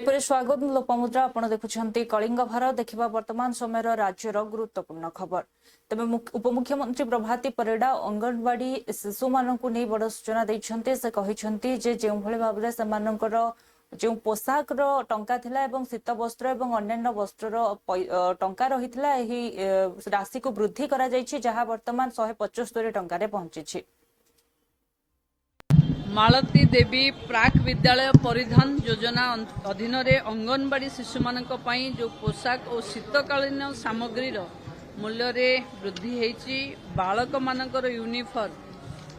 एपरी स्वागत लोपमुद्रा आपण देखुछंती कलिंग भारत देखिबा वर्तमान समय राज्यर गुरुत्वपूर्ण खबर तबे उपमुख्यमंत्री प्रभाती परिडा अंगनवाड़ी शिशु मानकु नै बड़ सूचना दैछंती से कहिछंती जे जेउ भले भाबरे सेमानकर जो पोशाक रो टंका थिला एवं शीत वस्त्र एवं अन्य वस्त्र रो टंका रहितला एही राशि को वृद्धि करा जायछि जहा वर्तमान 175 टंका रे पहुंचीछि। मालती देवी प्राक विद्यालय परिधान योजना अधीन अंगनवाड़ी शिशु मानक पई जो पोशाक और शीतकालीन सामग्री मूल्य रे वृद्धि होईची। बालक मानकर यूनिफॉर्म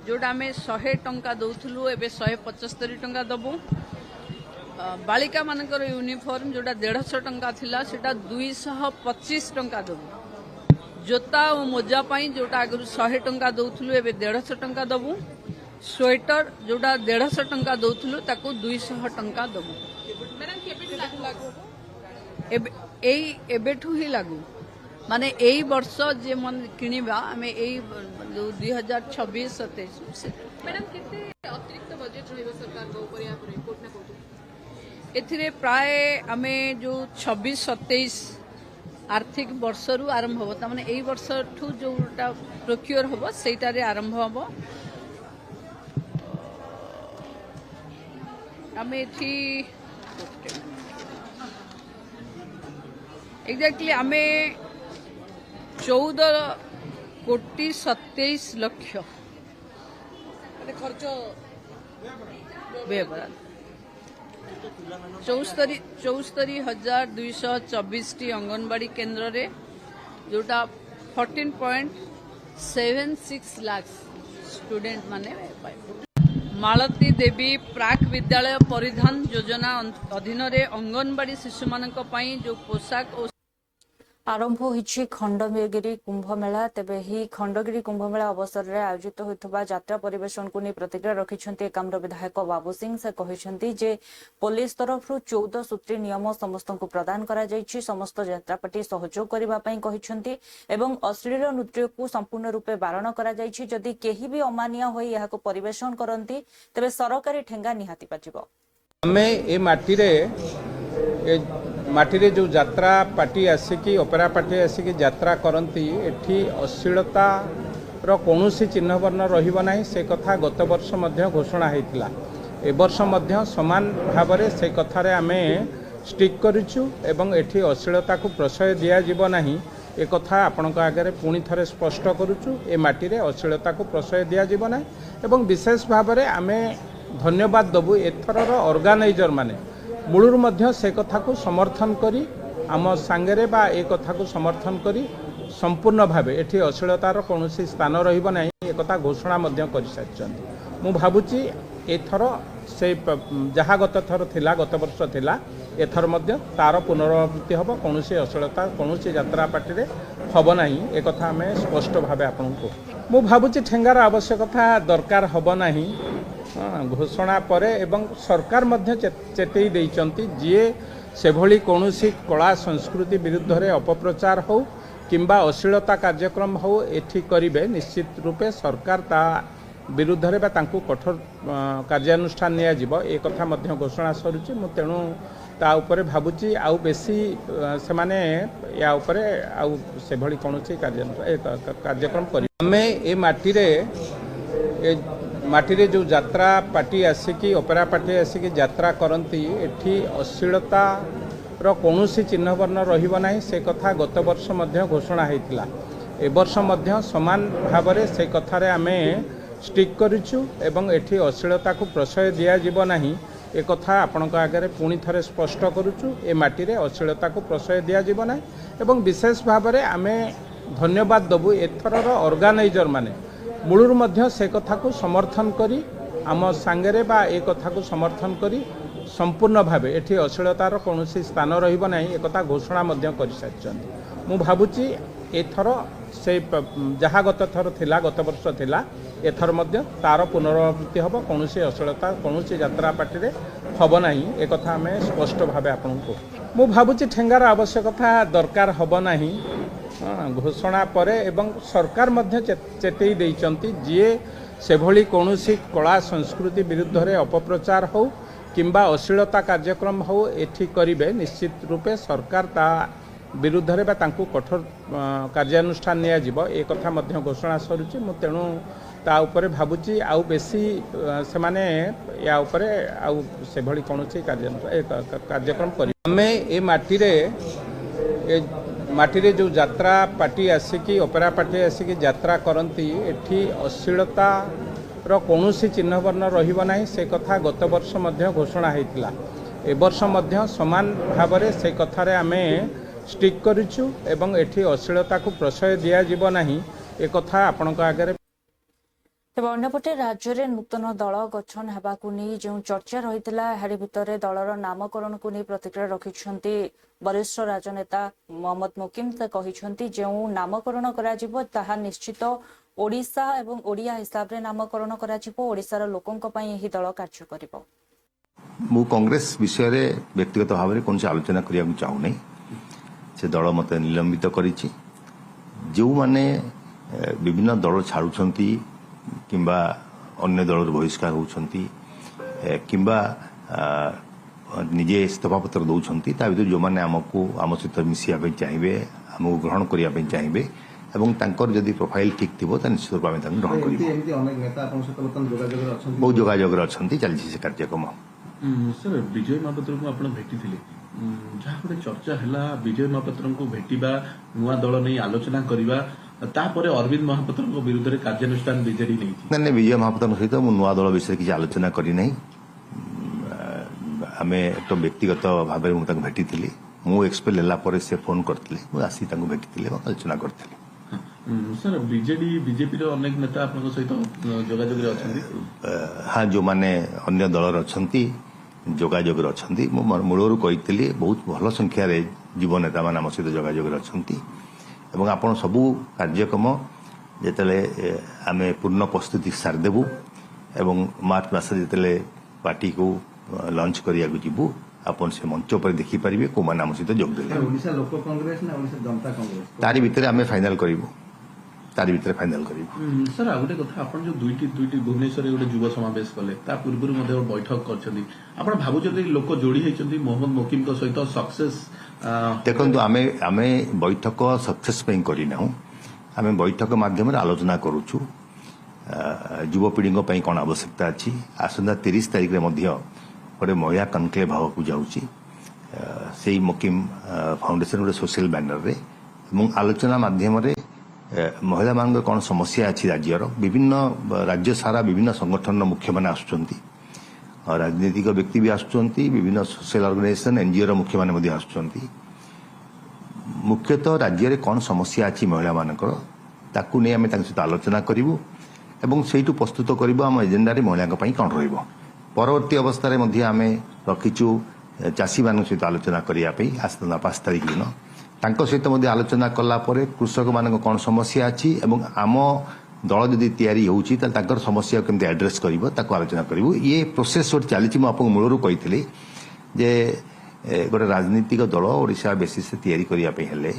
जोटा आम 100 टंका दौथलु एबे 175 टंका दबु। बालिका मानकर यूनिफॉर्म जोटा 150 टंका थिला सेटा 225 टंका दबु। जोता और मोजा पई जोटा आगु 100 टंका दौथलु एबे 150 टंका दबु। स्वेटर जोटा 150 टंका दौथलु ताकू 200 टंका दबु। एबेठू ही लागू माने एई वर्ष जे मन किनिबा आमे एई 2026-27 मैडम केते अतिरिक्त बजेट रहइबो सरकार को ऊपर या रिपोर्ट ना कोठी एथिरे प्राय आमे जो 26-27 आर्थिक वर्षरू आरंभ हो तामाने एई वर्षठू जोटा प्रोक्योर होबो सेटारे आरंभ होबो। आमे थी एग्जैक्टली आमे 14,27,00,000 खर्च 74,224 टी अंगनवाड़ी केन्द्र रे जोटा 14.76 लाख स्टूडेंट माने मालती देवी प्राक विद्यालय परिधान योजना अधीन अंगनवाड़ी शिशु मानक पई जो पोशाक और आरंभ होइछि खंडगिरी कुंभ मेला तेबे ही खंडगिरी कुंभ मेला अवसर रे आयोजित होइथबा यात्रा परिवेशन को नै प्रतिक्रिया रखिछन्ती एकाम्र विधायक बाबू सिंह से कहिछन्ती जे पुलिस तरफ 14 सूत्री नियम समस्त को प्रदान करा जायछि। समस्त यात्रापाटी सहयोग करबा पई कहिछन्ती एवं अश्लील नृत्य को संपूर्ण रूपे बारण करा जायछि। जदि केही भी अमानिया होई याको परिवेशन करन्ती तेबे सरकारी ठेंगा निहाती पाजिबो। हमें ए माटी रे जो यात्रा पार्टी आसिकी ओपेरा पार्टी आसिकी यात्रा करती एठी अश्लीलता रो कौनसी चिन्ह वर्ण रहिबो नाही से कथा गत वर्ष मध्य घोषणा होइतिला। ए वर्ष मध्य समान भाव में से कथारे आमे स्टिक करिछु एवं एठी अश्लीलता को प्रश्रय दिया जिवो नाही ए कथा आपनक आगे पुणी थरे स्पष्ट करूछु। ए माटी रे अश्लीलता को प्रश्रय दिया जिवो नाही एवं विशेष भाव में आमे धन्यवाद दबु एथरर ऑर्गेनाइजर माने मूलर मध्य से कथा को समर्थन करी आम सांगरे बा ए कथा को समर्थन करी संपूर्ण भावे एठी अश्लीलतार कौनसी स्थान रहिबो नाही ए कथा घोषणा मध्य करि सारिचंती। मु भाबुची एथर से जहा गत थर थिला गत वर्ष थिला एथर मध्य तार पुनरावृत्ति हबो। कौनसी अश्लीलता कौनसी यात्रा पार्टी रे हबो नाही ए कथा हमें स्पष्ट भावे आपनको मु भाबुची ठेंगार आवश्यकता दरकार हबो नाही। घोषणा परे एवं सरकार मध्य चेतई देइचंती जे सेभली कौनसी कला संस्कृति विरुद्ध रे अपप्रचार हो किंबा अश्लीलता कार्यक्रम हो एठी करिवे निश्चित रूपे सरकार ता विरुद्ध रे बा तांकु कठोर कार्यानुष्ठान निया जिवो ए कथा मध्य घोषणा सरुची। मु तेणु ता उपरे भाबुची आउ बेसी से माने या उपरे आउ सेभली कौनसी कार्यक्रम करि हमें ए माटी रे जो यात्रा पार्टी आसिकी ओपेरा पार्टी आसिकी यात्रा करती एठी अश्लीलता रो कौनसी चिन्ह वर्ण रहिबो नाही से कथा गत वर्ष मध्य घोषणा होइतिला। ए वर्ष मध्य समान भाव में से कथारे आमे स्टिक करिछु एवं एठी अश्लीलता को प्रश्रय दिया जिवो नाही ए कथा आपनक आगे पुणी थरे स्पष्ट करूछु। ए माटी रे अश्लीलता को प्रश्रय दिया जिवो नाही एवं विशेष भाव में आमे धन्यवाद दबु एथरर ऑर्गेनाइजर माने मूलर मध्य से कथा को समर्थन करी आम सांगरे बा ए कथा को समर्थन करी संपूर्ण भावे एठी अश्लीलतार कौनसी स्थान रहिबो नाही ए कथा घोषणा मध्य करि सारिचंती। मु भाबुची एथर से जहा गत थर थिला गत वर्ष थिला एथर मध्य तार पुनरावृत्ति हबो। कौनसी अश्लीलता कौनसी यात्रा पार्टी रे हबो नाही ए कथा हमें स्पष्ट भावे आपनको मु भाबुची ठेंगार आवश्यकता दरकार हबो नाही। घोषणा परे एवं सरकार मध्य चेतई देइचंती जे सेभली कौनसी कला संस्कृति विरुद्ध रे अपप्रचार हो किंबा अश्लीलता कार्यक्रम हो एठी करिवे निश्चित रूपे सरकार ता विरुद्ध रे बा तांकु कठोर कार्यानुष्ठान निया जिवो ए कथा मध्य घोषणा सरुची मु तेणु ता उपरे भाबुची आउ बेसी से माने या उपरे आउ से भली कोनोसी कार्यक्रम करी हमें ए माटी रे जो यात्रा पार्टी आसिकी ओपेरा पार्टी आसिकी यात्रा करती एठी अश्लीलता कौनसी चिन्ह वर्ण रहिबो नाही से कथा गत वर्ष मध्य घोषणा होइतिला ए वर्ष मध्य समान भाव रे से कथारे आमे स्टिक करिछु एवं एठी अश्लीलता को प्रशय दिया जिवो नाही ए कथा आपनक आगे तेज अंपटे राज्य में नूतन दल गठन होगाकू नहीं जो चर्चा रही है भितर दलर नामकरण को नहीं प्रतिक्रिया रखिंट वरिष्ठ राजनेता मोहम्मद मुकिम से कहते जो नामकरण करा निश्चित ओडिशा एवं ओडिया हिसाब रे नामकरण करा ओडिशार लोकों दल कार्य कर कांग्रेस विषय रे व्यक्तिगत भाव में कौन आलोचना करने चाहूना से दल मत निलंबित करी जो माने विभिन्न दल छाड़ुंट किंबा अन्य दल बहिष्कार होती किंबा निजे इस्तफापत्र दौरान ता भर जो मैंने आमको आम सहित मिसिया चाहिए आमको ग्रहण करने चाहिए एवं तांकर जदि प्रोफाइल ठीक थी निश्चित रूप में ग्रहण कर बहुत जोगाजोग अच्छा चलती से कार्यक्रम सर विजय महापात्र को आप भेटी जहाँ गोटे चर्चा है विजय महापात्र को भेटा नुआ दल नहीं आलोचना करवा तापर अरविंद महापात्र विरुद्ध में कार्यानुष्ठान बीजेडी नहीं विजय महापात्र सहित मु नुआ दल विषय किसी आलोचना करना आम एक व्यक्तिगत भाव में मुझे भेटी मु एक्सपेल है से फोन करते आसी भेटी आलोचना करते सर बीजेडी बीजेपी अनेक नेता आप सहित जोगाजोग हाँ जो मैंने अन्य दल अच्छा जोगाजोग अच्छा मूलर कही बहुत भल संख्यार युव नेता मान आम सहित जोगाजोग अच्छा एवं आपण सबू कार्यक्रम जिते आम पूर्ण प्रस्तुति सारदेबू एवं मार्च मास जिते पार्टी को लॉन्च करिया जीवू आपन से मंच पर देखि परिबे को मान आम सहित जोग देले ओडिशा लोक कांग्रेस ना ओडिशा जनता कांग्रेस तारी भितर आम फाइनल करिवो तारी भितर फाइनल करिवो सर आ गोटे कथा आपण जो दुईटी भुवनेश्वर गोटे युव समावेश कले ता पूर्व बैठक करछथि आपण भाबुछथि लोक जोड़ी हेचथि मोहम्मद मुकिम को सहित सक्सेस देखो आम बैठक सक्सेस करना आम बैठक मध्यम आलोचना करुचु युवपीढ़ी कौन आवश्यकता अच्छी आसंता 30 तारीख में गोटे महिला कनक्लेव हाँ को जाऊँगी से मुकिम फाउंडेशन गोटे सोशल बैनर रे आलोचना मध्यम महिला मान कौन समस्या अच्छी राज्यर विभिन्न राज्य सारा विभिन्न संगठन मुख्य मैंने आसुंच राजनीतिक व्यक्ति भी आसुंच विभिन्न सोशल ऑर्गेनाइजेशन एनजीओ मुख्य मैंने आसुंच मुख्यतः राज्य में कौन समस्या अच्छी महिला मानकर ताकू नहीं आम सहित आलोचना करूँ एवं से प्रस्तुत करूँ आम एजेंडा महिला कौन रवर्ती अवस्था आम रखीचु चाषी मान सहित आलोचना करने आसता 5 तारीख दिन सहित आलोचना कलापर कृषक मान कौन समस्या अच्छी एवं आम दल जदि तैयारी होउची समस्या केमती एड्रेस कर आलोचना करूँ ये प्रोसेस गोटे चली मूलर कही जे गोटे राजनीतिक दल ओडिशा बेसिस तैयारी करने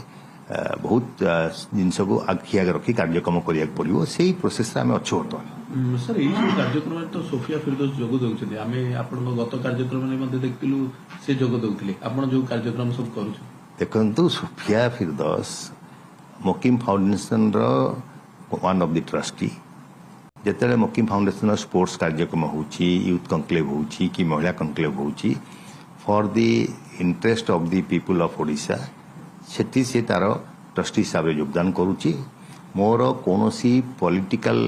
बहुत जिनस को आखि आगे रखी कार्यक्रम करा पड़ो से प्रोसेस आम अच्छे बर्तमान सर ये कार्यक्रम तो सोफिया फिरदौस जोग दौरान आम आप गत कार्यक्रम देखिलु से जोग दौले आप जो कार्यक्रम सब कर देखु Sofia Firdous Mukim Foundation one of the trustee जिते मुकिम फाउंडेशन स्पोर्ट्स कार्यक्रम हो यूथ कनक्लेव हो कि महिला कनक्लेव हो for the interest of the people of Odisha Sethi से तार ट्रस्टी हिसाब से योगदान करुच्ची मोर कौन पॉलिटिकल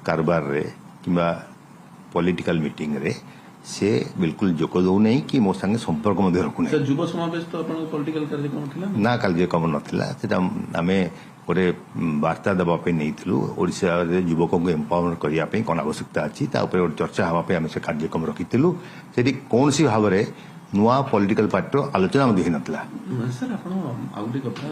कारबार रे किंबा पॉलिटिकल मीटिंग रे से बिल्कुल जोग दौ नहीं कि मो संगे संपर्क रखुना युव समावेश तो पॉलिटिकल कार्यक्रम ना कार्यक्रम नाला आम गोटे वार्ता देवाई नहीं ओडिशा युवकों को एम्पावरमेंट करने कौन आवश्यकता अच्छी गोटे चर्चा हाँपे आम से कार्यक्रम रखीलु से कौन सी भाव में नुआ पॉलिटिकल पार्टी आलोचना नथिला सर आप कथा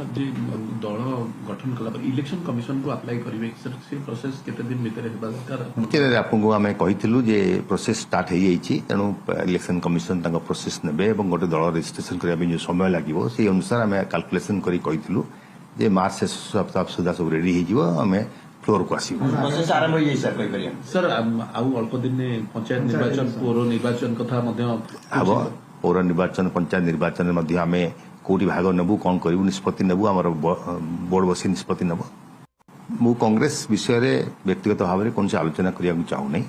दल गठन कला इलेक्शन कमिशन को अप्लाई करेंगे सर से प्रोसेस केते दिन भीतर हेबा दरकार आपको आम कही जे प्रोसेस स्टार्ट हो जाइए तेणु इलेक्शन कमिशन प्रोसेस ने गोटे दल रजिस्ट्रेशन करने जो समय लगे से अनुसार आम काल्कुलेसन करूँ जे मार्च शेष सप्ताह सुधा सब रेडी हो ଫ୍ଲୋରକୁ ଆସିବୁ। ପ୍ରୋସେସ ଆରମ୍ଭ ହେଇଯାଇଛି ସାର୍ କହିପାରିବେ? ସାର୍ ଆଉ ଅଳ୍ପ ଦିନ ପଞ୍ଚାୟତ ନିର୍ବାଚନ ପୌର ନିର୍ବାଚନ କଥା ମଧ୍ୟ ହେବ। ପୌର ନିର୍ବାଚନ ପଞ୍ଚାୟତ ନିର୍ବାଚନରେ ମଧ୍ୟ ଆମେ କୋଉଠି ଭାଗ ନେବୁ, କ'ଣ କରିବୁ ନିଷ୍ପତ୍ତି ନେବୁ, ଆମର ବୋର୍ଡ ବସି ନିଷ୍ପତ୍ତି ନେବ। ମୁଁ କଂଗ୍ରେସ ବିଷୟରେ ବ୍ୟକ୍ତିଗତ ଭାବରେ କୌଣସି ଆଲୋଚନା କରିବାକୁ ଚାହୁଁନାହିଁ।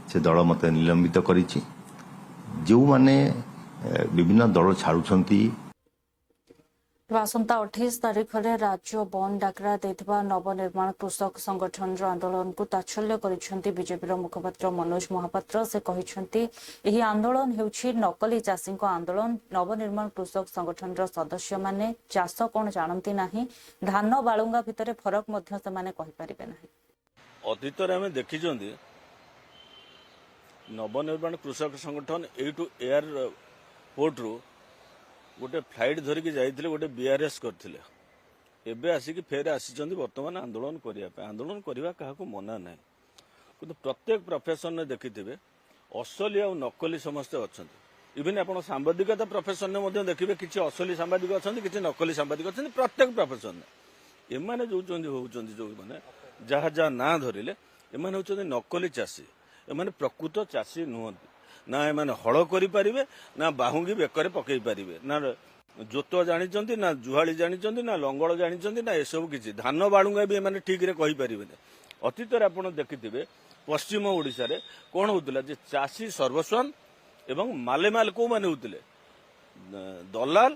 ସେ ଦଳ ମୋତେ ନିଲମ୍ବିତ କରିଛି। ଯେଉଁମାନେ ବିଭିନ୍ନ ଦଳ ଛାଡୁଛନ୍ତି, ଆସନ୍ତା 28 ତାରିଖରେ ରାଜ୍ୟ ବନ୍ଦ ଡାକରା ଦେଇଥିବା ନବନିର୍ମାଣ କୃଷକ ସଂଗଠନର ଆନ୍ଦୋଳନକୁ ତାତ୍ସଲ୍ୟ କରିଛନ୍ତି ବିଜେପିର ମୁଖପାତ୍ର ମନୋଜ ମହାପାତ୍ର। ସେ କହିଛନ୍ତି ଏହି ଆନ୍ଦୋଳନ ହେଉଛି ନକଲି ଚାଷୀଙ୍କ ଆନ୍ଦୋଳନ। ନବନିର୍ମାଣ କୃଷକ ସଂଗଠନର ସଦସ୍ୟମାନେ ଚାଷ କ'ଣ ଜାଣନ୍ତି ନାହିଁ, ଧାନ ବାଳୁଙ୍ଗା ଭିତରେ ଫରକ ମଧ୍ୟ ସେମାନେ କହିପାରିବେ ନାହିଁ। ଅତୀତରେ ଆମେ ଦେଖିଛନ୍ତି ନବନିର୍ମାଣ କୃଷକ ସଂଗଠନ ଏଇଠୁ ଏୟାରପୋର୍ଟରୁ ଗୋଟେ ଫ୍ଲାଇଟ୍ ଧରିକି ଯାଇଥିଲେ, ଗୋଟେ ବିଆର୍ଏସ୍ କରିଥିଲେ। ଏବେ ଆସିକି ଫେର ଆସିଛନ୍ତି ବର୍ତ୍ତମାନ ଆନ୍ଦୋଳନ କରିବା ପାଇଁ। ଆନ୍ଦୋଳନ କରିବା କାହାକୁ ମନା ନାହିଁ, କିନ୍ତୁ ପ୍ରତ୍ୟେକ ପ୍ରଫେସନରେ ଦେଖିଥିବେ ଅସଲି ଆଉ ନକଲି ସମସ୍ତେ ଅଛନ୍ତି। ଇଭିନ୍ ଆପଣ ସାମ୍ବାଦିକତା ପ୍ରଫେସନରେ ମଧ୍ୟ ଦେଖିବେ କିଛି ଅସଲି ସାମ୍ବାଦିକ ଅଛନ୍ତି, କିଛି ନକଲି ସାମ୍ବାଦିକ ଅଛନ୍ତି। ପ୍ରତ୍ୟେକ ପ୍ରଫେସନରେ ଏମାନେ ହଉଛନ୍ତି ଯେଉଁମାନେ ଯାହା ଯାହା ନାଁ ଧରିଲେ, ଏମାନେ ହଉଛନ୍ତି ନକଲି ଚାଷୀ। ଏମାନେ ପ୍ରକୃତ ଚାଷୀ ନୁହନ୍ତି। ନା ଏମାନେ ହଳ କରିପାରିବେ, ନା ବାହୁଙ୍ଗି ବେକରେ ପକେଇ ପାରିବେ, ନା ଜୋତ ଜାଣିଛନ୍ତି, ନା ଜୁହାଳି ଜାଣିଛନ୍ତି, ନା ଲଙ୍ଗଳ ଜାଣିଛନ୍ତି, ନା ଏସବୁ କିଛି। ଧାନ ବାଳୁଙ୍ଗା ବି ଏମାନେ ଠିକରେ କହିପାରିବେନି। ଅତୀତରେ ଆପଣ ଦେଖିଥିବେ ପଶ୍ଚିମ ଓଡ଼ିଶାରେ କ'ଣ ହଉଥିଲା ଯେ ଚାଷୀ ସର୍ବସ୍ୱାନ୍ ଏବଂ ମାଲେମାଲ କୋଉମାନେ ହଉଥିଲେ, ଦଲାଲ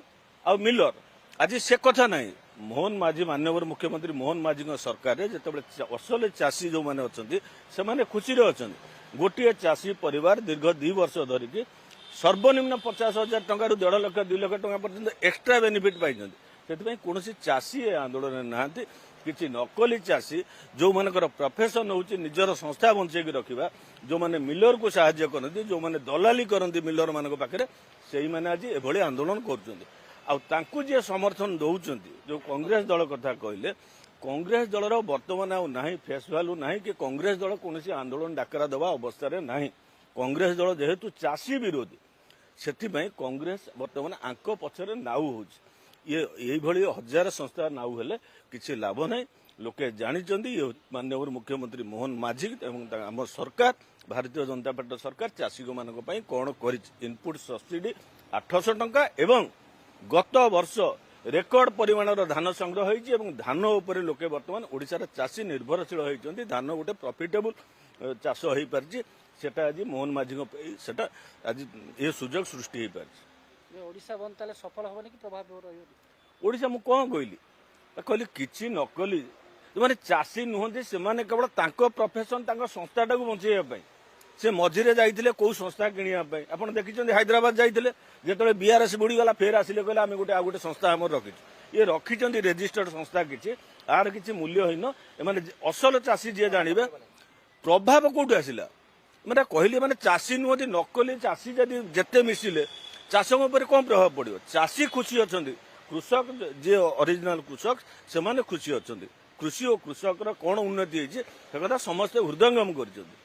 ଆଉ ମିଲର। ଆଜି ସେ କଥା ନାହିଁ। ମୋହନ ମାଝୀ, ମାନ୍ୟବର ମୁଖ୍ୟମନ୍ତ୍ରୀ ମୋହନ ମାଝୀଙ୍କ ସରକାରରେ ଯେତେବେଳେ ଅସଲ ଚାଷୀ ଯେଉଁମାନେ ଅଛନ୍ତି ସେମାନେ ଖୁସିରେ ଅଛନ୍ତି। ଗୋଟିଏ ଚାଷୀ ପରିବାର ଦୀର୍ଘ 2 ବର୍ଷ ଧରିକି ସର୍ବନିମ୍ନ 50,000 ଟଙ୍କାରୁ 1.5 ଲକ୍ଷ 2 ଲକ୍ଷ ଟଙ୍କା ପର୍ଯ୍ୟନ୍ତ ଏକ୍ସଟ୍ରା ବେନିଫିଟ୍ ପାଇଛନ୍ତି। ସେଥିପାଇଁ କୌଣସି ଚାଷୀ ଏ ଆନ୍ଦୋଳନରେ ନାହାନ୍ତି। କିଛି ନକଲି ଚାଷୀ ଯେଉଁମାନଙ୍କର ପ୍ରଫେସନ ହେଉଛି ନିଜର ସଂସ୍ଥା ବଞ୍ଚେଇକି ରଖିବା, ଯେଉଁମାନେ ମିଲରକୁ ସାହାଯ୍ୟ କରନ୍ତି, ଯେଉଁମାନେ ଦଲାଲି କରନ୍ତି ମିଲରମାନଙ୍କ ପାଖରେ, ସେଇମାନେ ଆଜି ଏଭଳି ଆନ୍ଦୋଳନ କରୁଛନ୍ତି। ଆଉ ତାଙ୍କୁ ଯିଏ ସମର୍ଥନ ଦେଉଛନ୍ତି, ଯେଉଁ କଂଗ୍ରେସ ଦଳ କଥା କହିଲେ, କଂଗ୍ରେସ ଦଳର ବର୍ତ୍ତମାନ ଆଉ ନାହିଁ ଫେସ୍ ଭ୍ୟାଲୁ ନାହିଁ, କି କଂଗ୍ରେସ ଦଳ କୌଣସି ଆନ୍ଦୋଳନ ଡାକରା ଦେବା ଅବସ୍ଥାରେ ନାହିଁ। କଂଗ୍ରେସ ଦଳ ଯେହେତୁ ଚାଷୀ ବିରୋଧୀ, ସେଥିପାଇଁ କଂଗ୍ରେସ ବର୍ତ୍ତମାନ ଆଙ୍କ ପଛରେ ନାଉ ହେଉଛି। ଏଇଭଳି ହଜାର ସଂସ୍ଥା ନାଉ ହେଲେ କିଛି ଲାଭ ନାହିଁ। ଲୋକେ ଜାଣିଛନ୍ତି ମାନ୍ୟବର ମୁଖ୍ୟମନ୍ତ୍ରୀ ମୋହନ ମାଝୀ ଏବଂ ଆମ ସରକାର, ଭାରତୀୟ ଜନତା ପାର୍ଟିର ସରକାର ଚାଷୀମାନଙ୍କ ପାଇଁ କ'ଣ କରିଛି। ଇନପୁଟ୍ ସବସିଡି 800 ଟଙ୍କା ଏବଂ ଗତ ବର୍ଷ ରେକର୍ଡ ପରିମାଣର ଧାନ ସଂଗ୍ରହ ହୋଇଛି ଏବଂ ଧାନ ଉପରେ ଲୋକେ ବର୍ତ୍ତମାନ ଓଡ଼ିଶାର ଚାଷୀ ନିର୍ଭରଶୀଳ ହୋଇଛନ୍ତି। ଧାନ ଗୋଟେ ପ୍ରଫିଟେବୁଲ ଚାଷ ହୋଇପାରିଛି। ସେଟା ଆଜି ମୋହନ ମାଝୀଙ୍କ ପାଇଁ ସେଟା ଆଜି ଏ ସୁଯୋଗ ସୃଷ୍ଟି ହୋଇପାରିଛି। ଓଡ଼ିଶା ବନ୍ଦ ତାହେଲେ ସଫଳ ହେବନି କି ପ୍ରଭାବ ରହିବ? ଓଡ଼ିଶା ମୁଁ କ'ଣ କହିଲି କିଛି ନକଲି ଯେଉଁମାନେ ଚାଷୀ ନୁହନ୍ତି, ସେମାନେ କେବଳ ତାଙ୍କ ପ୍ରଫେସନ ତାଙ୍କ ସଂସ୍ଥାଟାକୁ ବଞ୍ଚେଇବା ପାଇଁ ସେ ମଝିରେ ଯାଇଥିଲେ କୋଉ ସଂସ୍ଥା କିଣିବା ପାଇଁ। ଆପଣ ଦେଖିଛନ୍ତି ହାଇଦ୍ରାବାଦ ଯାଇଥିଲେ, ଯେତେବେଳେ ବିଆର୍ଏସ୍ ବୁଡ଼ିଗଲା ଫେର ଆସିଲେ, କହିଲେ ଆମେ ଆଉ ଗୋଟେ ସଂସ୍ଥା ଆମର ରଖିଛୁ। ଇଏ ରଖିଛନ୍ତି ରେଜିଷ୍ଟର୍ଡ ସଂସ୍ଥା କିଛି, ଆର କିଛି ମୂଲ୍ୟହୀନ। ଏମାନେ ଅସଲ ଚାଷୀ ଯିଏ ଜାଣିବେ ପ୍ରଭାବ କୋଉଠୁ ଆସିଲା। ମାନେ କହିଲେ ମାନେ ଚାଷୀ ନୁହନ୍ତି, ନକଲି ଚାଷୀ ଯଦି ଯେତେ ମିଶିଲେ ଚାଷଙ୍କ ଉପରେ କ'ଣ ପ୍ରଭାବ ପଡ଼ିବ। ଚାଷୀ ଖୁସି ଅଛନ୍ତି, କୃଷକ ଯିଏ ଅରିଜିନାଲ କୃଷକ ସେମାନେ ଖୁସି ଅଛନ୍ତି। କୃଷି ଓ କୃଷକର କ'ଣ ଉନ୍ନତି ହେଇଛି ସେ କଥା ସମସ୍ତେ ହୃଦୟଙ୍ଗମ କରିଛନ୍ତି।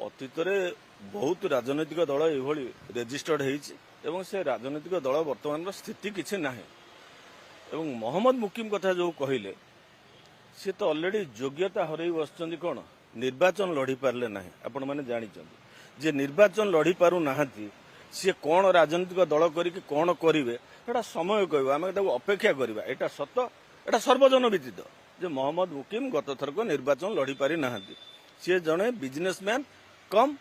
ଅତୀତରେ ବହୁତ ରାଜନୈତିକ ଦଳ ଏଭଳି ରେଜିଷ୍ଟର୍ଡ ହେଇଛି ଏବଂ ସେ ରାଜନୈତିକ ଦଳ ବର୍ତ୍ତମାନର ସ୍ଥିତି କିଛି ନାହିଁ। ଏବଂ ମହମ୍ମଦ ମୁକିମ କଥା ଯେଉଁ କହିଲେ, ସେ ତ ଅଲରେଡି ଯୋଗ୍ୟତା ହରାଇ ବସିଛନ୍ତି। କ'ଣ ନିର୍ବାଚନ ଲଢ଼ି ପାରିଲେ ନାହିଁ। ଆପଣମାନେ ଜାଣିଛନ୍ତି ଯେ ନିର୍ବାଚନ ଲଢ଼ି ପାରୁନାହାନ୍ତି, ସିଏ କ'ଣ ରାଜନୈତିକ ଦଳ କରିକି କ'ଣ କରିବେ ସେଟା ସମୟ କହିବ। ଆମେ ତାକୁ ଅପେକ୍ଷା କରିବା। ଏଇଟା ସତ, ଏଇଟା ସର୍ବଜନ ବିଦିତ ଯେ ମହମ୍ମଦ ମୁକିମ ଗତ ଥରକ ନିର୍ବାଚନ ଲଢ଼ି ପାରିନାହାନ୍ତି। ସିଏ ଜଣେ ବିଜନେସମ୍ୟାନ୍ କମ୍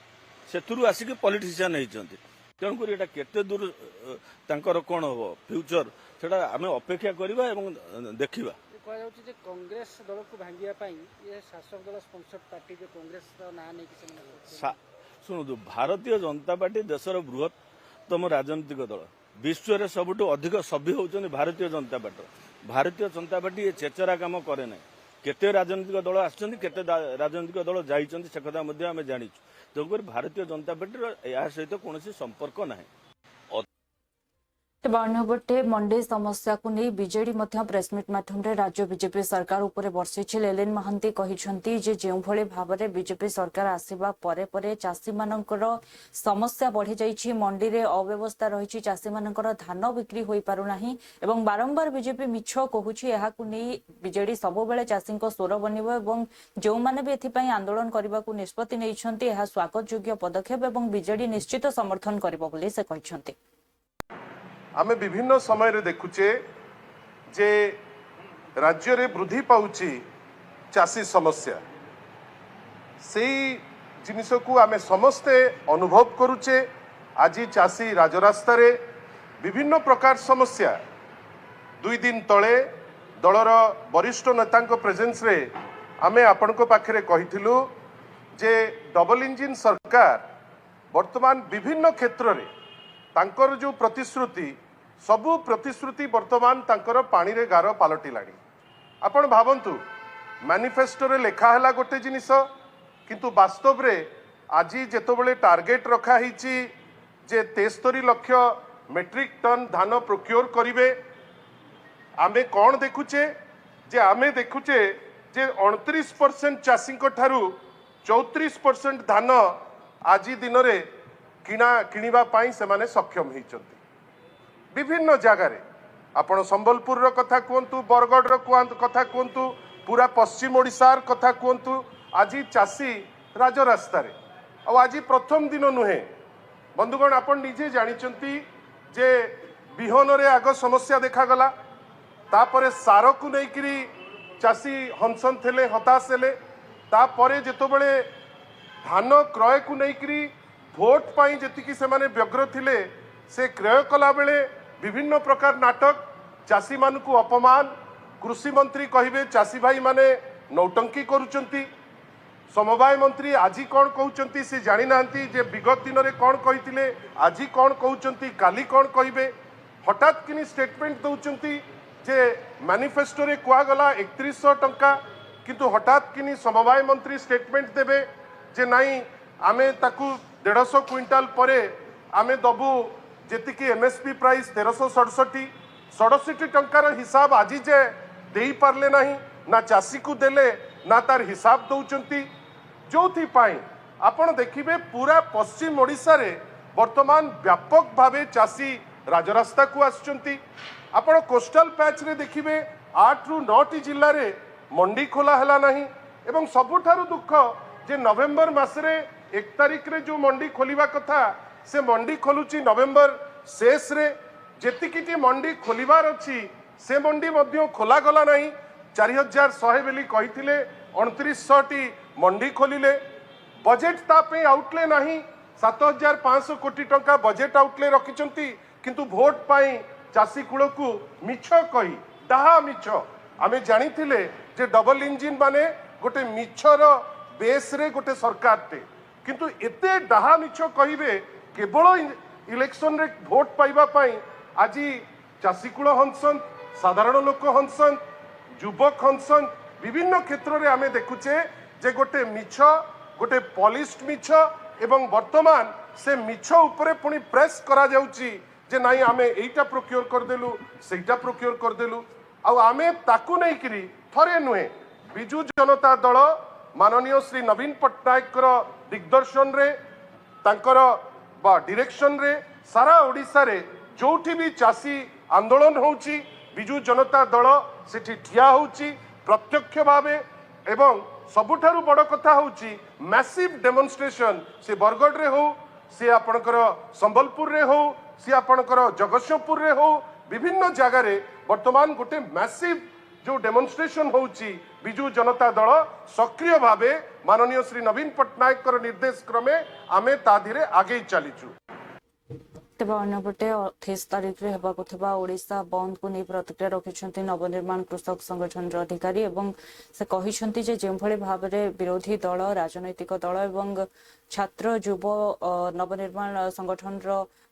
ସେଥିରୁ ଆସିକି ପଲିଟିସିଆନ୍ ହେଇଛନ୍ତି। ତେଣୁକରି ଏଇଟା କେତେ ଦୂର ତାଙ୍କର କ'ଣ ହେବ ଫ୍ୟୁଚର, ସେଟା ଆମେ ଅପେକ୍ଷା କରିବା ଏବଂ ଦେଖିବା। କୁହାଯାଉଛି ଯେ କଂଗ୍ରେସ ଦଳକୁ ଭାଙ୍ଗିବା ପାଇଁ ଏ ଶାସକ ଦଳ ସ୍ପନ୍ସର୍ଡ ପାର୍ଟି ଯେ କଂଗ୍ରେସର ନାଁ ନେଇକି ସେମାନେ ଶୁଣନ୍ତୁ, ଭାରତୀୟ ଜନତା ପାର୍ଟି ଦେଶର ବୃହତ୍ତମ ରାଜନୈତିକ ଦଳ। ବିଶ୍ୱରେ ସବୁଠୁ ଅଧିକ ସଭ୍ୟ ହେଉଛନ୍ତି ଭାରତୀୟ ଜନତା ପାର୍ଟି। ଭାରତୀୟ ଜନତା ପାର୍ଟି ଏ ଚେଚରା କାମ କରେ ନାହିଁ। କେତେ ରାଜନୈତିକ ଦଳ ଆସିଛନ୍ତି, କେତେ ରାଜନୈତିକ ଦଳ ଯାଇଛନ୍ତି, ସେ କଥା ମଧ୍ୟ ଆମେ ଜାଣିଛୁ। ତେଣୁକରି ଭାରତୀୟ ଜନତା ପାର୍ଟିର ଏହା ସହିତ କୌଣସି ସମ୍ପର୍କ ନାହିଁ। तेज अन्यपटे मंडी समस्या को नहीं बीजेडी प्रेसमिट माध्यम राज्य बीजेपी सरकार उपरे बर्षिछि। लेलिन महांती कहिसंती जे जेउ भली भाबरे बीजेपी सरकार आसीबा परे परे चासी मानकर समस्या बढ़ी जाइछि, मंडी रे अव्यवस्था रहिछि, चासी मानकर धान बिक्री होई पारु नाही एवं बारंबार बीजेपी मिछ कहूछि। एहाकु नहीं बीजेडी सबु बेले चासीको स्वर बनिबो एवं जेउ माने भी एथि पई आंदोलन करबाकू निष्पत्ति नैछंती एहा स्वागत योग्य पदक्षेप एवं बीजेडी निश्चित समर्थन करबो बोली से कहिसंती। आमे विभिन्न समय रे देखुचे जे राज्य रे वृद्धि पाउची चासी समस्या से जिनिस को आमे समस्ते अनुभव करुचे। आज चासी राजरास्ता रे विभिन्न प्रकार समस्या 2 दिन तले दलर वरिष्ठ नेता प्रेजेंस रे आमे आपनको पाखरे कहिथिलु जे डबल इंजिन सरकार वर्तमान विभिन्न क्षेत्र रे तांकर जो प्रतिश्रुति सबु प्रतिश्रुति वर्तमान तांकर पानी रे गार पालटिलाणी। आपण भावंतु मैनिफेस्टो रे लेखा हला गोटे जिनिस किंतु वास्तव रे आज जेतबेले टार्गेट रखा हिची जे 73 लाख मेट्रिक टन धान प्रोक्योर करिवे, आमे कोन देखुचे जे आमे देखुचे जे 29% चासी ठारू 34% धान आज दिन रे किणवा पाई से माने सक्षम होइचंती। विभिन्न जगार आपण संबलपुर रो कथा कहतु, बरगढ़ रो कथा कहतु, पूरा पश्चिम ओडिशार कथा कहतु, आज चासी राजरास्ता रे आज प्रथम दिन नुहे बंधुगण। आपण निजे जानिचंती जे बिहन रे आग समस्या देखा गला, तापरे सार को लेकिरी चासी हंसन थे हताश हेले, तापरे जेतबेले धान क्रय को लेकिरी भोट पाई जेतिकी से माने व्यग्र थिले से क्रय कला बेले विभिन्न प्रकार नाटक, चासी मान को अपमान, कृषि मंत्री कहिबे चासी भाई माने नौटंकी करूचंती, समवाय मंत्री आज कौन कहउचंती से जानि नांती जे विगत दिन रे कौन कहिथिले आज कौन कहउचंती काली कौन कहिबे। हठात किनी स्टेटमेंट दउचंती जे मैनिफेस्टो रे कुआ गला 3100 टंका, किंतु हठात किनी समवाय मंत्री स्टेटमेंट देबे जे नाही आमे ताकू 150 क्विंटाल परे आमे दबु जेतिकी एमएसपी प्राइस 1367 टंकार हिसाब आज जे देई पारले नाही, ना चासी को देले ना तार हिसाब दउचंती। जोथि पाई आपण देखिबे पूरा पश्चिम ओडिशा रे वर्तमान व्यापक भावे चासी राजरास्ता को आसचंती। आपण कोस्टल पैच रे देखिबे 8 रु 9 जिल्ला रे मंडी खोला हला नाही एवं सबुठारु दुख जे नवेम्बर मासरे 1 तारिख रे जो मंडी खोलिबा कथा से मंडी खोलुची नवेम्बर शेष रे, जेतिकी मंडी खोलिबार अछि से मंडी मध्य खोला गला नाही। 4100 बेली कहिथिले 2900 टी मंडी खोलिले, बजेट तापे आउटले नाही 7500 कोटी टंका बजेट आउटले रखिचंती, किंतु भोट पाई चासी कूल को मिछ कही डाहा मिछ आमे जानिथिले जे डबल इंजिन माने गोटे मिछर बेस रे गोटे सरकार टे, किंतु एते डाहा मिछ कहिबे केवल इलेक्शन रे भोट पाइबा पाई आज चासी कूल हंसन, साधारण लोक हंसन, युवक हंसन, विभिन्न क्षेत्र रे आमे देखुचे जे गोटे मिछ गोटे पॉलिश्ड मिछ एवं वर्तमान से मिछ उपरे पुनी प्रेस करा जाउची जे नाही आमे एइटा प्रोक्योर कर देलु सेइटा प्रोक्योर कर देलु। आ आमे ताकू नै करी थरे नुहे बिजू जनता दल माननीय श्री नवीन पट्टनायक दिग्दर्शन रे तांकर बा डायरेक्शन रे सारा ओडिशा रे जोठी भी चासी आंदोलन होउची बिजू जनता दल सेठी ठिया होउची प्रत्यक्ष भावे एवं सबुठारु बड़ कथा होउची मैसिव डेमोन्स्ट्रेशन से बरगढ़ रे हो से आपणकर संबलपुर रे हो से आपणकर जगतसिंहपुर रे हो विभिन्न जगह रे वर्तमान गोटे मैसिव जो डेमोन्स्ट्रेशन होउची बिजू जनता दल सक्रिय भावे माननीय श्री नवीन पट्टनायक निर्देश क्रमे आमे ताधिरे आगे चलीचु। तेज अन्यपटे 28 तारिख रे हेबाकु थिबा ओडिशा बंद को नहीं प्रतिक्रिया रखिछंती नवनिर्माण कृषक संगठन अधिकारी एवं से कहिछंती जे जेभଳି भाबरे विरोधी दल राजनैतिक दल एवं छात्र युव नवनिर्माण संगठन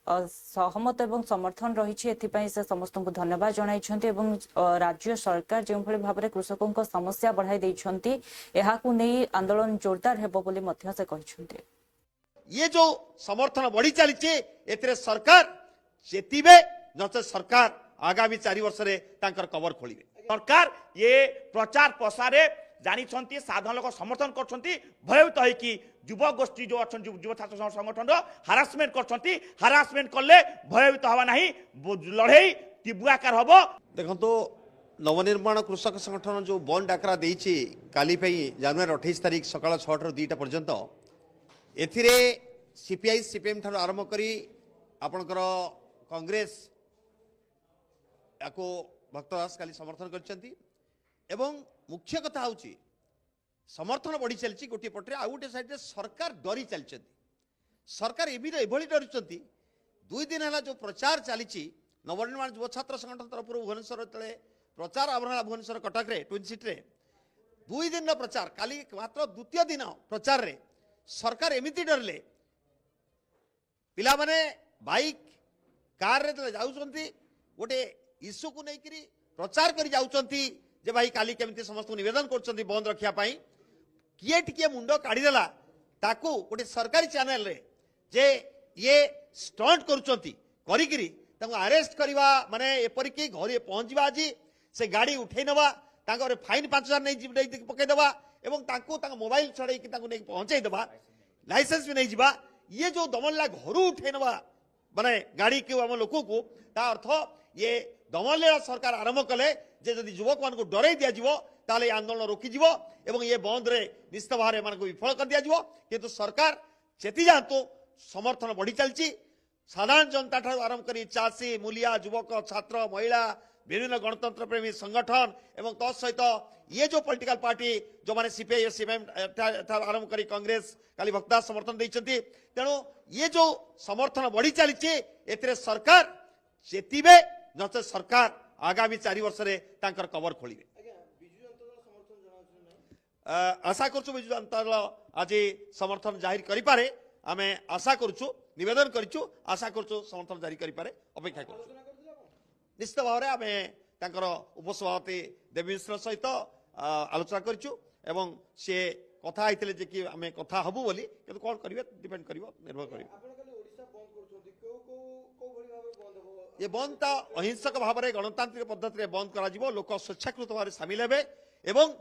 सहमत एवं समर्थन रही एथिपाई से समस्त को धन्यवाद जणाइछंती एवं राज्य सरकार जेभଳି भाबरे कृषकों समस्या बढ़ाई दैछंती एहाकु नहीं आंदोलन जोरदार हेबो बोली मध्य से कहिछंती। ये जो समर्थन बढ़ी चली एथिरे सरकार जेतिबे नचे सरकार आगामी 4 वर्ष रे तांकर कवर खोलिबे। सरकार ये प्रचार प्रसार जानी साधारण लोक समर्थन कर भयभीत होइकी युवा गोष्ठी जो अच्छा युवा छात्र संगठन हारासमेंट कर कले भयभीत हवा नहीं लड़े तीव्र आकार हम। देखो नवनिर्माण कृषक संगठन जो बंद डाकरा देइछि काली जनवरी 28 तारिख सकाळ 6 ରୁ 2टा पर्यंत एथिरे सीपीआई सीपीएम ठार आरंभ करी आपणकर कांग्रेस याको भक्तदास काली समर्थन करछंती एवं मुख्य कथा होची समर्थन बढ़ी चलछि गोटे पटरे आ गोटे साइड रे सरकार डरी चलछंती। सरकार एभली डरुचंती 2 दिन हला जो प्रचार चली नवनिर्माण युवा छात्र संगठन तरफ भुवनेश्वर तले प्रचार आरंभ भुवनेश्वर कटक रे ट्विन सिटी रे 2 दिन प्रचार काली मात्र द्वितीय दिन प्रचार रे सरकार एमिति डरले पिला माने बाइक कार रे जाउचंती गोटे इश्यू को लेकर प्रचार कर जाउचंती जे भाई काली केमिति समस्त निवेदन करचंती बंद रखिया पाई किए टिके मुंडो काढिदेला ताकू गोटे सरकारी चैनल रे जे ये स्टंट करुचंती करिकिरी ताको अरेस्ट करवा माने एपरिकी घरे पहुंचवा आज से गाड़ी उठे नवा ताको फाइन 5000 नहीं पकई देवा एवं ताको ताको मोबाइल छड़े कि ताको नहीं पहुंचाई देवा लाइसेंस भी नहीं जीवा ये जो दमनला घर उठे नवा माने गाड़ी के हम लोक को ता अर्थ ये दमनला सरकार आरंभ कले जे जदि युवक मान को डरै दिया जीवो ताले आंदोलन रोकी जीवो एवं ये बंद रे निश्चित भाव मान को विफल कर दिया जीवो किंतु सरकार चेती जातु समर्थन बढ़ी चलची साधारण जनता ठार आरंभ करी चाषी मूलिया युवक छात्र महिला विभिन्न गणतंत्र प्रेमी संगठन एवं तत्सहित ये जो पॉलिटिकल पार्टी जो माने सीपीआई सीपीएम आरंभ करी कांग्रेस काली भक्तदास समर्थन देइछंती तेणु ये जो समर्थन बढ़ी चली एथिरे सरकार चेतीबे नचे सरकार आगामी 4 वर्ष रे तांकर कवर खोलिबे। आशा करछु बिजु जनता दल आज समर्थन जाहिर करि पारे आमे आशा करछु निवेदन करिछु आशा करछु समर्थन जारी करि पारे अपेक्षा करछु। निश्चित भाव में आम तांकर उपसभापति देवी मिश्र सहित आलोचना करिछु एवं से कथा आइतले जे कि आमे कथा हबु बोली किंतु कोन करिवे डिपेंड करिवो निर्भर करिवो। ये बंद ता अहिंसक भाव में गणतांत्रिक पद्धति बंद करा जिवो लोक स्वेच्छाकृत भाव सामिल हेबे एवं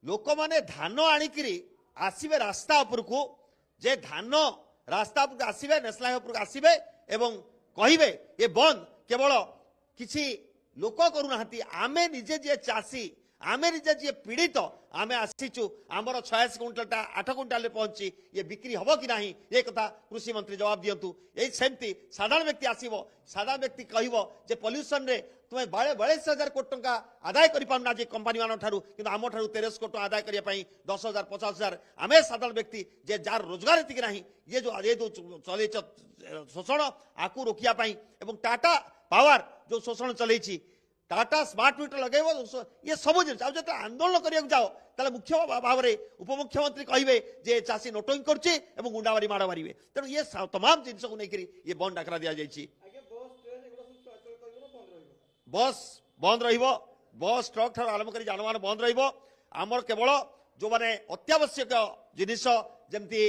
लोक माने धान आनिकरी आसीबे रास्ता ऊपर को जे धान रास्ता ऊपर आसीबे नेशनल हाईवे ऊपर आसीबे एवं कहिबे ये बंद केवल किसी लोक करूना आमे निजे जे चाषी आमे निजे जे पीड़ित आमे आसीचु आमर 86 क्विंटालटा 8 क्विंटाल पहुंची ये बिक्री हम कि नहीं ये कथा कृषि मंत्री जवाब दियंतु। यही सेमती साधारण व्यक्ति आसीबो साधारण व्यक्ति कहबो जे पॉल्यूशन रे तुमे बाळे 42,000 कोटी टंका आदाय करि पाउना जे कंपनी मान ठारू किंतु आम ठारू 13 कोटी आदाय करिया पई 10,000 50,000 आमे साधारण व्यक्ति जे जार रोजगार एतिक नहीं ये जो चले शोषण आकु रोकिया पई एवं टाटा पावर जो शोषण चलैछि टाटा स्मार्ट मीटर लगेबो ये सब जिन जब आंदोलन करिया जाओ ताले मुख्य भाव में उपमुख्यमंत्री कहिबे जे चाषी नोटिंग करछि एवं गुंडाबारी माड़ मारिबे तेणु ये तमाम जिनस को लेकर ये बंद डाकरा दिया जाइछि। बस बंद रहिबो बस ट्रक ठार आरंभ करी जानवाहन बंद रहिबो आमर केवल जो माने अत्यावश्यक जिनिस जेमती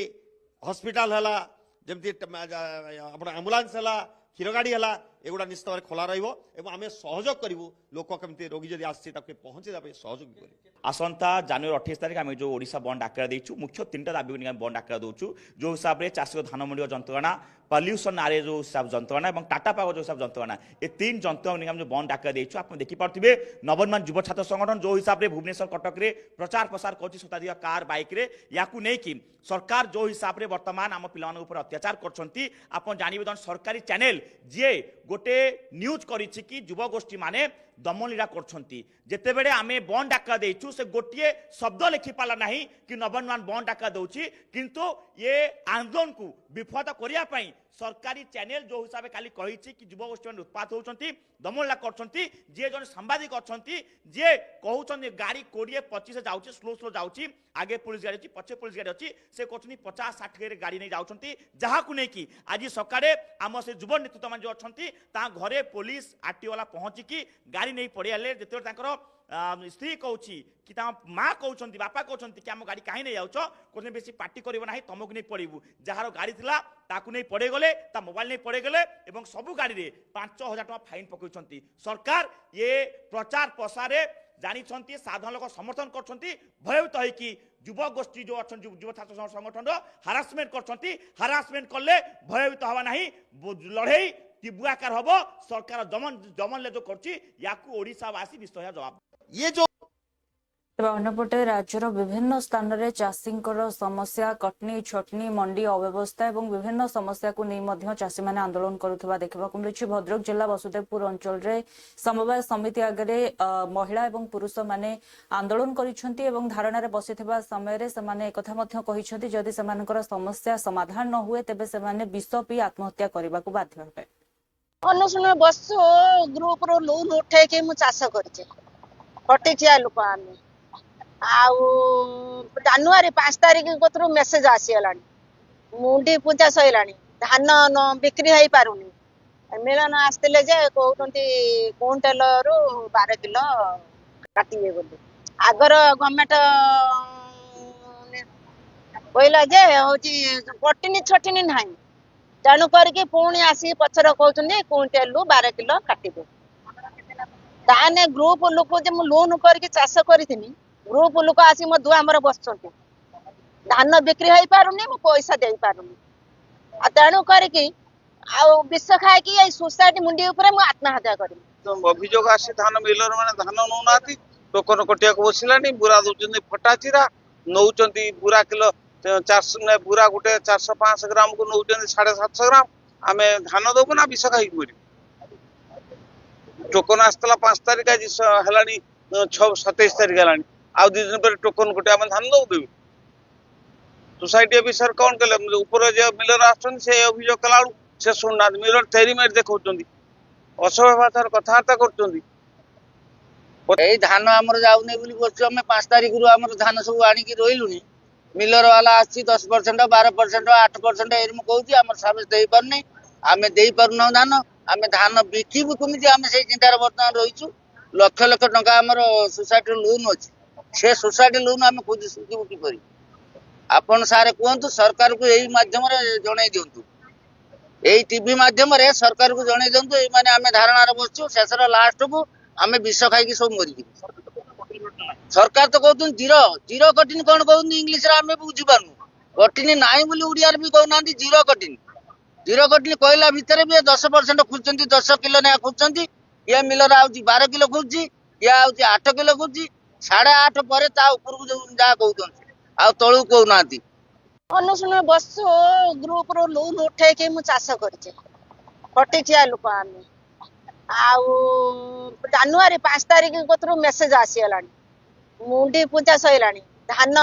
हॉस्पिटल हला जेमती आपण एम्बुलेंस हला क्षीर गाड़ी है एगुड़ा निश्चित भाव खोला रहा आम सहयोग करूँ लोक कमी रोगी जब आसी पहुँचे सहयोग कर। आसंता जनवरी 28 तारिख आम जो ओडिशा बंद डाकरा देचु मुख्य 3टा दाबी को बंद डाकरा दौचु जो हिसाब से चाषी धान मंडी जंत्रणा पॉल्यूशन नारे जो हिसाब जंत्रणा और टाटा पावर जो हिसाब जंत्रणा ये 3 जंत्रणा जो बंद डाकरा देचु आप देखिपे नवनिर्माण युवा छात्र संगठन जो हिसाब से भुवनेश्वर कटक रे प्रचार प्रसार कर शताधिक कार बाइक रे याकू नहीं कि सरकार जो हिसाब से बर्तमान आम पिला अत्याचार करछंती आपण जानिबे सरकारी चैनल जे गोटे न्यूज करिछि कि युवा गोष्ठी माने दमनलीला करछंती जेते बेले आमे बंद डाका देइछु से गोटिए शब्द लिखि पाला नहीं कि नवनिर्माण बंद डाका दउछि किंतु ये आंदोलन को विफल करिया पई सरकारी चैनल जो हिसाब से काली कही कि युवा गोष्ठी में उत्पात होती दमनला करछंती जे जन सांबादिक अच्छी जे कहउछन गाड़ी 20-25 जाउछि स्लो स्लो जाउछि आगे पुलिस गाड़ी अच्छी पछे पुलिस गाड़ी अच्छी से कहउछन 50-60 गाड़ी नहीं जाउछंती जहा को नहीं कि आज सकाळे आम से युवा नेतृत्व मान जो अच्छी ता घरे पुलिस आरटीओ वाला पहुंची कि गाड़ी गाड़ी नहीं पड़ियाले जो स्त्री कहूँ कि माँ कहते बापा कहते कि आम गाड़ी कहीं नहीं जाऊच कहते बेसी पार्टी कर तुमको नहीं पड़ू जार गाड़ी था ताकू नहीं पड़े गले ता मोबाइल नहीं पड़े गले और सबू गाड़ी में 5,000 टका फाइन पकड़ सरकार ये प्रचार प्रसार जानी साधारण लोक समर्थन कर भयभीत होगी युव गोष्ठी जो अच्छा युव छात्र संगठन हारासमेंट कर कले भयभीत हवा ना लड़े तीव्र आकार हम सरकार जमन जो करवासी विषय जवाब ये जो तेज अन्यपटे राज्यर विभिन्न स्थान में चाषी समस्या कटनी छटनी मंडी अव्यवस्था और विभिन्न समस्या को नहीं चाषी मैंने आंदोलन करुवा देखा मिली भद्रक जिला वसुदेवपुर अंचल में समवाय समिति आगे महिला और पुरुष माने आंदोलन कर धारणा बसी समय से जदि समस्या समाधान न हुए तेज से विष पी आत्महत्या करने को बाध्य हे अनुशून बस ग्रुप रो लोन उठे के मु चाष करछे फटिचिया लोक आमे जानुआरी 5 तारिख कतरू मेसेज आसीगलानी मुंडी पूजा सैलानी धान बिक्री हो पारुनी मिलन आसते जे कहते क्विंटाल रु 12 किलो काटिए बोली आगर गवर्नमेंट कहला जे हूँ पटिनी छटिनी ना तेणु करके पुणी आसी पचर कहते क्विंटाल रु 12 किलो काटे ताने ग्रुप लोक जे लोन करके चाष करी ग्रुप लोक आसी मो दुआमर बस धान बिक्री हो पारुनी मो पैसा दे पारुनी तेणु करके विष खाई सोसाइटी मुंडी आत्महत्या करी अभियोग आसी धान मिलर मैंने धान नौना टोकन कटिया बसलानी बुरा दौरान फटा चिरा नौ बुरा किलो 400 बुरा गोटे 405 ग्राम को नौ 750 ग्राम आम धान दबू ना विष खाई मर टोकन आसला 5 तारिख आज है 27 तारिख है आउ 2 दिन पर टोकन गोटे आम धान दबू सोसाइटी अफिसर कौन कले ऊपर जो मिलर आसुन से अभियोग कला से शुणुना मिलर थेरीमेट देखा असभ्यतार कथबार्ता कर धान आमर जाऊनी बस 5 तारिख रु आम धान सब आणिकी रही मिलर वाला आसी 10% 12% 8% एरम कहूँ आम सर्विस दे पारनी आम दे पारना धान आम धान बिकबू कमी आम से चिंतार बर्तमान रहीचु लक्ष लक्ष टंका आमर सोसाइटी लोन अच्छी से सोसाइटी लोन आम खोज सुझीबू किपर आपण सारे कहतु सरकार को यही माध्यम जन दिंतु यही टीवी माध्यम सरकार को जन दिंतु ये आम धारणार बसचु शेष लास्ट को आम विष खाई सब मरी सरकार तो कहते जीरो कटिन कौन कहते इंग्लीश आम बुझीपार कटिन ना बोली ओडिया भी कहना जीरो कटिन कहला भितर भी 10% खोजुंट 10 किलो ना खोजुंट ये मिलर आउची 12 किलो खोजी ये आउची 8 किलो खोजी 8.5 पर जहाँ कहते आ तलू कहना अनुशून बस ग्रुप रो लोन उठे के मु चाष करछे फटिचिया लोक आमे जानुआरी 5 तारिख कतरू मेसेज आसीगलानी मुंडी पूजा सैलानी धान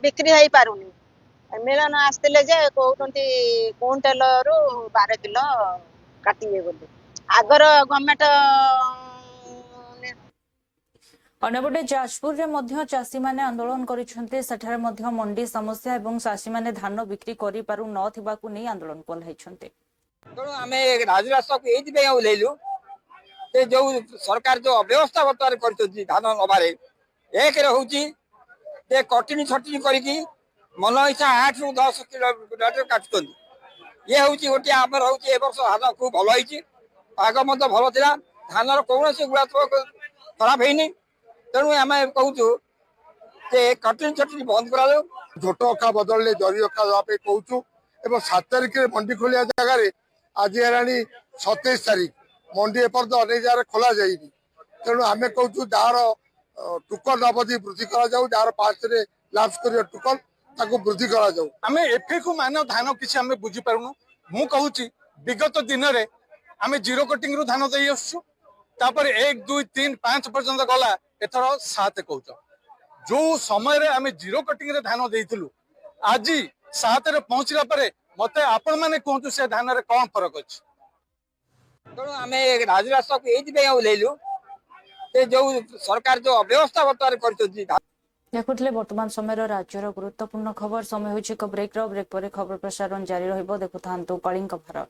बिक्री हो पारुनी मिलन आसते जे कहते क्विंटाल रु 12 किलो काटिए बोली आगर गवर्नमेंट अन्यपटे जाजपुर में चाषी मैंने आंदोलन कर मंडी समस्या और चाषी मैंने धान बिक्री कर नहीं आंदोलन कल तेणु आम राजरास्ता को ये ओह्लैलु जो सरकार जो अव्यवस्था बर्तमान कर धान नबार एक हूँ कटिनी छटिनी करके मन इच्छा 8 ରୁ 10 किलोमीटर काटुं ये हूँ गोटे आमर हूँ वर्ष धान खूब भल होती पाग मत भल था धान कौन गुणात्मक खराब है तेणु आम कहूँ कटिनी छटिनी बंद करा झोट अखा बदल जरी अखा देवाई कहूँ और 7 तारिख मंडी खोलिया जगार आज है 27 तारिख मंडी एपर्त अनेक जगह खोल जाए तेणु आम कहूँ जार टोकन अवधि वृद्धि जार 5 लास्ट कर टोकन वृद्धि आम एफएकू मान धान किसी आम बुझीपारूँ मु कहूँ विगत दिन में आम जीरो कटिंग रु धान दे आसुपर 1 2 3 5 पर्यंत गला एथर 7 कहूँ जो समय आम जीरो कटिंग रे धान देलु आज 7 रे पहुंचला परे मते आपण माने कहतु से धान रे कौन फरक अच्छी तेणु आम राजरास्ता को ये ओह्लैलु जो सरकार जो अव्यवस्था बर्तमान कर देखुले वर्तमान समय राज्यर गुरुत्वपूर्ण खबर समय होछि ब्रेक पर खबर प्रसारण जारी रहिबो देखुथांतु कलिंग भारत।